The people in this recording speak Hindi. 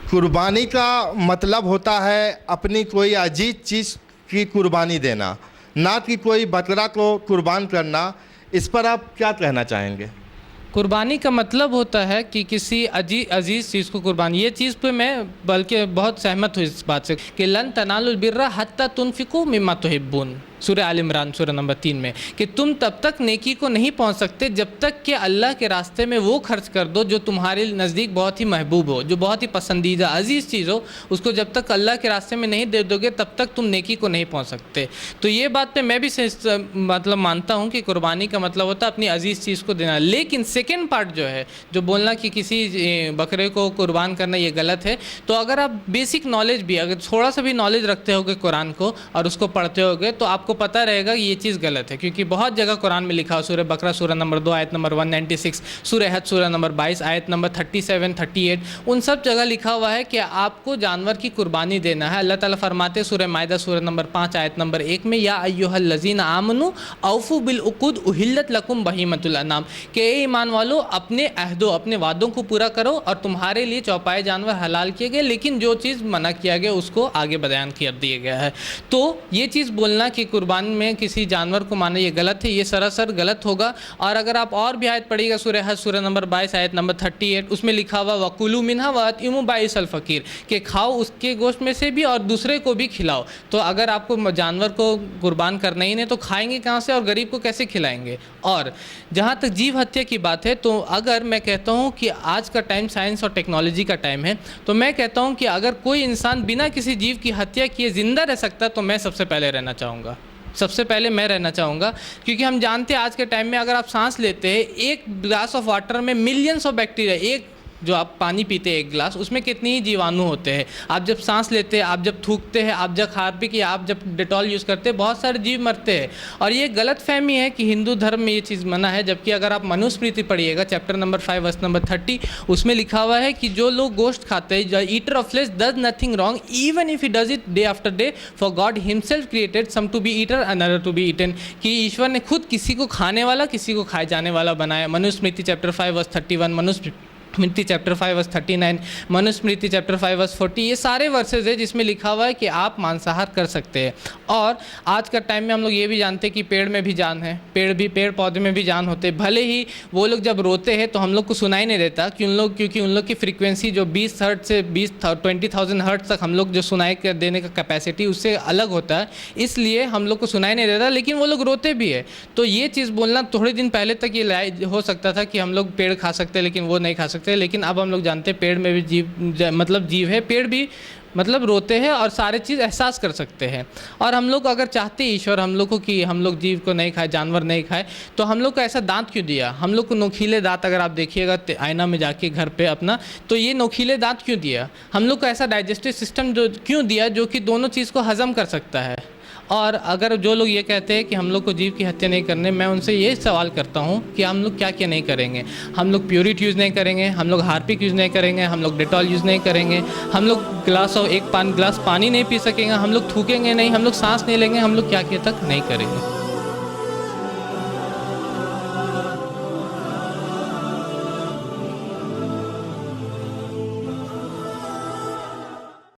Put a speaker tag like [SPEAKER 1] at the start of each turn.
[SPEAKER 1] कुर्बानी का मतलब होता है अपनी कोई अजीज चीज़ की कुर्बानी देना, ना कि कोई बकरा को कुर्बान करना। इस पर आप क्या कहना चाहेंगे?
[SPEAKER 2] कुर्बानी का मतलब होता है कि किसी अजीज़ चीज़ को कुर्बानी, ये चीज़ पे मैं बल्कि बहुत सहमत हूँ इस बात से कि लन तनालुल बिर्रा हत्ता तुनफिकू मिम्मा तुहिब्बून, सूरह आल इमरान सूरह नंबर 3 में, कि तुम तब तक नेकी को नहीं पहुंच सकते जब तक कि अल्लाह के रास्ते में वो खर्च कर दो जो तुम्हारे नज़दीक बहुत ही महबूब हो, जो बहुत ही पसंदीदा अजीज़ चीज़ हो। उसको जब तक अल्लाह के रास्ते में नहीं दे दोगे तब तक तुम नेकी को नहीं पहुंच सकते। तो ये बात पे मैं भी मतलब मानता हूँ कि कुर्बानी का मतलब होता है अपनी अजीज़ चीज़ को देना। लेकिन सेकेंड पार्ट जो है, जो बोलना कि किसी बकरे को कुर्बान करना ये गलत है, तो अगर आप बेसिक नॉलेज भी, अगर थोड़ा सा भी नॉलेज रखते होगे कुरान को और उसको पढ़ते होगे, तो आपको पता रहेगा कि ये चीज़ गलत है। क्योंकि बहुत जगह कुरान में लिखा हो, सूरह बकरा सूरह नंबर 2 आयत नंबर 196, सूरह हज सूरह नंबर 22 आयत नंबर 37, 38, उन सब जगह लिखा हुआ है कि आपको जानवर की कुर्बानी देना है। अल्लाह ताला फरमाते सूरह मायदा सूरह नंबर 5 आयत नंबर 1 में, या अय्युहल लज़ीना आमनू औफू बिल उक़ूद उहिल्लत लकुम बहीमतुल अनाम, कि ए ईमान वालों अपने अहदों, अपने वादों को पूरा करो और तुम्हारे लिए चौपाए जानवर हलाल किए गए, लेकिन जो चीज़ मना किया गया उसको आगे बयान कर दिया गया है। तो ये चीज़ बोलना कि कुर्बानी में किसी जानवर को माना ये गलत है, ये सरासर गलत होगा। और अगर आप और भी आयत पढ़िएगा, सूरह हज सूरह नंबर 22 आयत नंबर 38, उसमें लिखा हुआ वकुलू मिन्हा वअतिमू बाइसल फ़कीर, कि खाओ उसके गोश्त में से भी और दूसरे को भी खिलाओ। तो अगर आपको जानवर को कुर्बान करना ही नहीं तो खाएंगे कहाँ से और गरीब को कैसे खिलाएंगे? और जहाँ तक जीव हत्या की बात है, तो अगर मैं कहता हूँ कि आज का टाइम साइंस और टेक्नोलॉजी का टाइम है, तो मैं कहता हूँ कि अगर कोई इंसान बिना किसी जीव की हत्या किए ज़िंदा रह सकता तो मैं सबसे पहले रहना चाहूँगा, सबसे पहले मैं रहना चाहूँगा। क्योंकि हम जानते हैं आज के टाइम में अगर आप सांस लेते हैं, एक ग्लास ऑफ वाटर में मिलियंस ऑफ बैक्टीरिया, एक जो आप पानी पीते हैं एक गिलास, उसमें कितनी ही जीवाणु होते हैं। आप जब सांस लेते हैं, आप जब थूकते हैं, आप जब हार्पिक या आप जब डेटॉल यूज़ करते हैं, बहुत सारे जीव मरते हैं। और ये गलत फहमी है कि हिंदू धर्म में ये चीज़ मना है, जबकि अगर आप मनुस्मृति पढ़िएगा चैप्टर नंबर 5 वर्स नंबर 30, उसमें लिखा हुआ है कि जो लोग गोश्त खाते हैं, eater of flesh does nothing wrong even if he does it day after day, for God himself created some to be eater another to be eaten, कि ईश्वर ने खुद किसी को खाने वाला किसी को खाए जाने वाला बनाया। Manusmriti chapter 5 verse 31, Manusmriti chapter 5 verse 39, Manusmriti chapter 5 verse 40, ये सारे वर्सेज है जिसमें लिखा हुआ है कि आप मांसाहार कर सकते हैं। और आज का टाइम में हम लोग ये भी जानते हैं कि पेड़ में भी जान है, पेड़ पौधे में भी जान होते हैं। भले ही वो लोग जब रोते हैं तो हम लोग को सुनाई नहीं देता क्योंकि उन लोग की फ्रीक्वेंसी जो 20 हर्ट्ज से 20,000 हर्ट्ज तक हम लोग जो सुनाई देने का कैपेसिटी उससे अलग होता है, इसलिए हम लोग को सुनाई नहीं देता, लेकिन वो लोग रोते भी है। तो ये चीज़ बोलना थोड़े दिन पहले तक ये हो सकता था कि हम लोग पेड़ खा सकते हैं लेकिन वो नहीं खा सकते, लेकिन अब हम लोग जानते हैं पेड़ में भी जीव है, पेड़ भी मतलब रोते हैं और सारे चीज़ एहसास कर सकते हैं। और हम लोग अगर चाहते ईश्वर हम लोग को कि हम लोग जीव को नहीं खाए, जानवर नहीं खाए, तो हम लोग को ऐसा दांत क्यों दिया? हम लोग को नोखीले दांत, अगर आप देखिएगा आईना में जाके घर पे अपना, तो ये नोखीले दांत क्यों दिया? हम लोग को ऐसा डाइजेस्टिव सिस्टम जो क्यों दिया जो कि दोनों चीज़ को हज़म कर सकता है। और अगर जो लोग ये कहते हैं कि हम लोग को जीव की हत्या नहीं करने, मैं उनसे ये सवाल करता हूँ कि हम लोग क्या क्या नहीं करेंगे? हम लोग प्योरिट यूज़ नहीं करेंगे, हम लोग हार्पिक यूज़ नहीं करेंगे, हम लोग डेटॉल यूज़ नहीं करेंगे, हम लोग गिलास पानी नहीं पी सकेंगे, हम लोग थूकेंगे नहीं, हम लोग सांस नहीं लेंगे, हम लोग क्या क्या तक नहीं करेंगे।